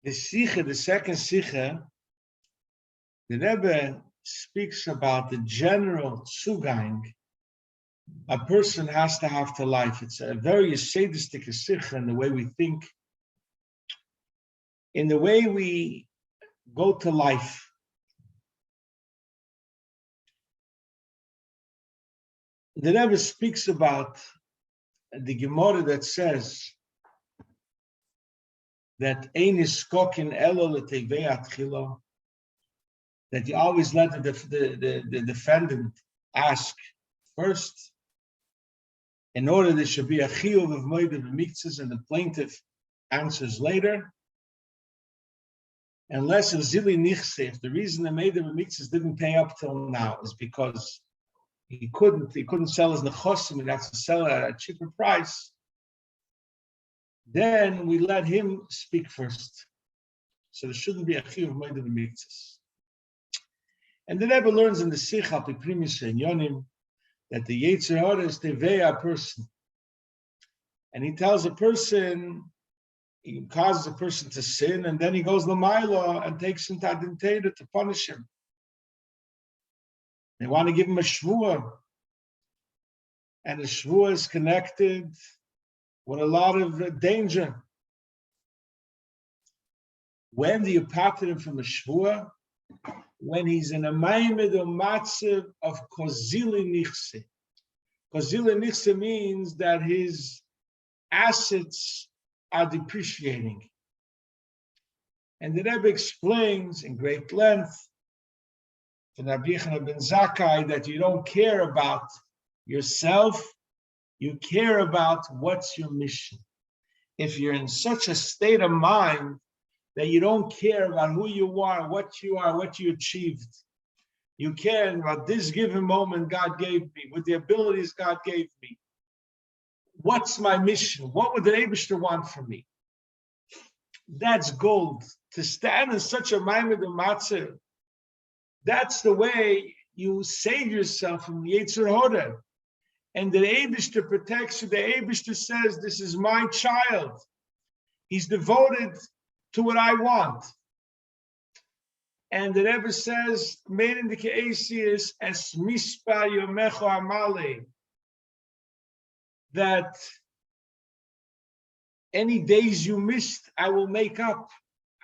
The Sikha, the second Sikha, the Rebbe speaks about the general Zugang a person has to have to life. It's a very sadistic Sikha in the way we think, in the way we go to life. The Rebbe speaks about the Gemara that says that ein iskokin elo l'tevei atchila, that you always let the defendant ask first, in order there should be a chiyuv of moedah b'miktzas, and the plaintiff answers later. Unless a zili nichse, the reason the moedah b'miktzas didn't pay up till now is because he couldn't sell his nechosim, he'd have to sell it at a cheaper price. Then we let him speak first. So there shouldn't be a chiyuv of moedah b'miktzas. And the Rebbe learns in the Sikh al Primis and Yonim that the Yetzer Hara is tevei a person. And he tells a person, he causes a person to sin, and then he goes l'mayla and takes him to Adin Teda to punish him. They want to give him a shvuah. And the shvuah is connected with a lot of danger. When do you pater him from a shvuah? When he's in a maimed or matziv of kozili nichse. Kozili nichse means that his assets are depreciating. And the Rebbe explains in great length to Rabbi ben Zakkai that you don't care about yourself, you care about what's your mission. If you're in such a state of mind that you don't care about who you are, what you achieved. You care about this given moment God gave me, with the abilities God gave me. What's my mission? What would the Eibishter want from me? That's gold. To stand in such a maimed matzah, that's the way you save yourself from the Yetzer Hara. And the Eibishter protects you. The Eibishter says, this is my child. He's devoted to what I want. And the Rebbe says, made in the Ke'esius, as mispa yomecho amale, that any days you missed, I will make up.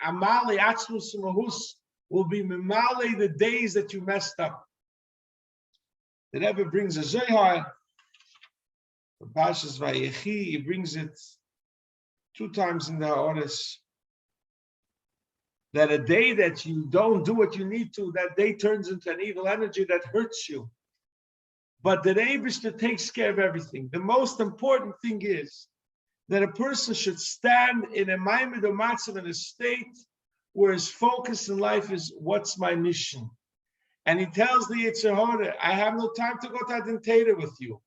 Amale atzmus mahus will be memale the days that you messed up. The Rebbe brings a Zohar, the Parshas Vayechi, he brings it 2 times in the Ha'oris, that a day that you don't do what you need to, that day turns into an evil energy that hurts you. But the Eibishter takes care of everything. The most important thing is that a person should stand in a maimed or matzav, in a state where his focus in life is, what's my mission? And he tells the Yetzer Hara, I have no time to go to Adin Teda with you.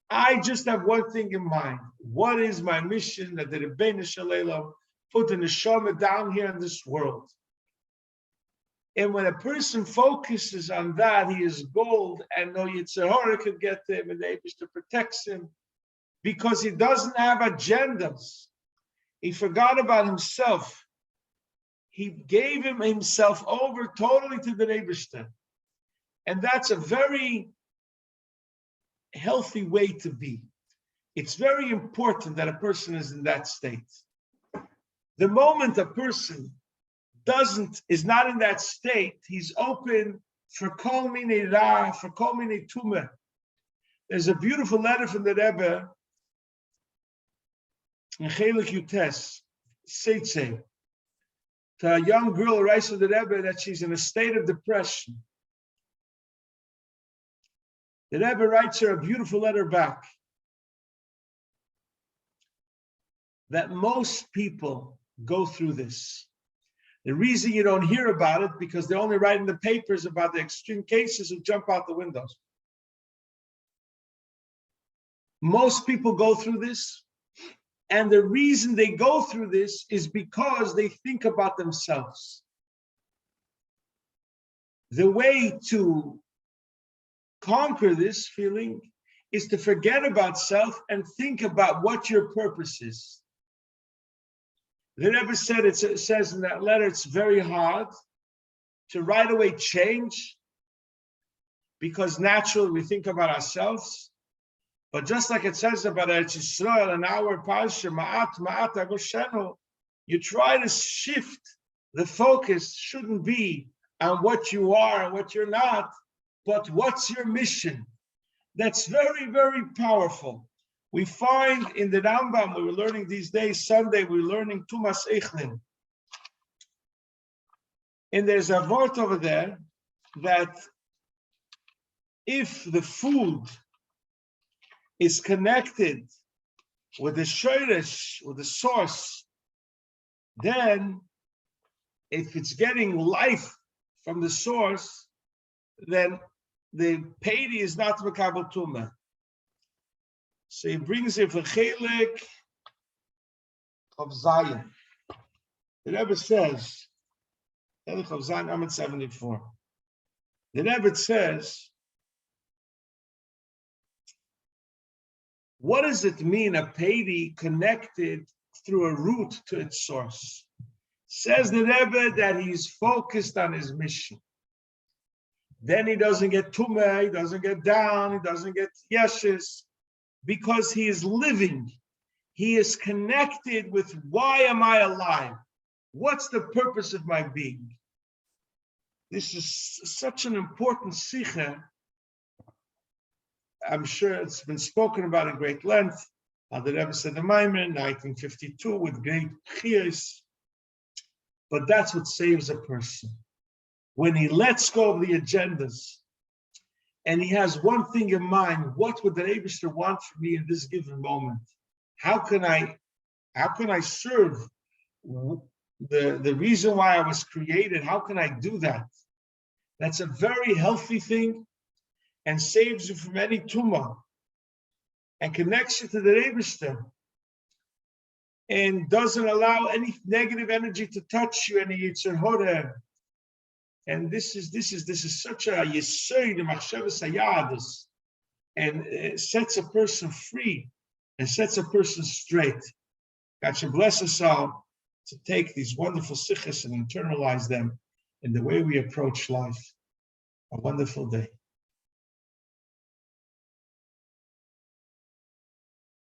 I just have one thing in mind. What is my mission that the Rebbeinu Shalom put the neshama down here in this world? And when a person focuses on that, he is gold, and no Yetzer Hara could get to him, and the Eibishter protects him, because he doesn't have agendas. He forgot about himself. He gave himself over totally to the Eibishter. And that's a very healthy way to be. It's very important that a person is in that state. The moment a person is not in that state, he's open for kol minei ra, for kol minei tumah. There's a beautiful letter from the Rebbe in Chelek Yutes, Seitze, to a young girl who writes to the Rebbe that she's in a state of depression. The Rebbe writes her a beautiful letter back that most people go through this. The reason you don't hear about it, because they only write in the papers about the extreme cases who jump out the windows. Most people go through this, and the reason they go through this is because they think about themselves. The way to conquer this feeling is to forget about self and think about what your purpose is. The Rebbe said, it says in that letter, it's very hard to right away change, because naturally we think about ourselves. But just like it says about Eretz Yisrael in our parsha, Ma'at Agoshenu, you try to shift the focus. Shouldn't be on what you are and what you're not, but what's your mission. That's very, very powerful. We find in the Rambam, we were learning these days, Sunday, we were learning Tumas Eichlin. And there's a word over there that if the food is connected with the shoresh, with the source, then if it's getting life from the source, then the peidi is not mekabel tumah. So he brings it for Chelek of Zion. The Rebbe says, Chelek of Zion, Amud 74. The Rebbe says, what does it mean, a peidi connected through a root to its source? Says the Rebbe that he's focused on his mission. Then he doesn't get tumah, he doesn't get down, he doesn't get yeshes, because he is living. He is connected with, why am I alive? What's the purpose of my being? This is such an important sikha. I'm sure it's been spoken about in great length. The Rebbe said the Maimer in 1952 with great chiyas. But that's what saves a person. When he lets go of the agendas and he has one thing in mind, what would the Eibishter want from me in this given moment? How can I serve the reason why I was created? How can I do that? That's a very healthy thing and saves you from any tumah and connects you to the Eibishter and doesn't allow any negative energy to touch you, any Yetzer Hora. And this is such a yesod, machshavas hayadus, and sets a person free and sets a person straight. God should bless us all to take these wonderful sikhs and internalize them in the way we approach life. A wonderful day.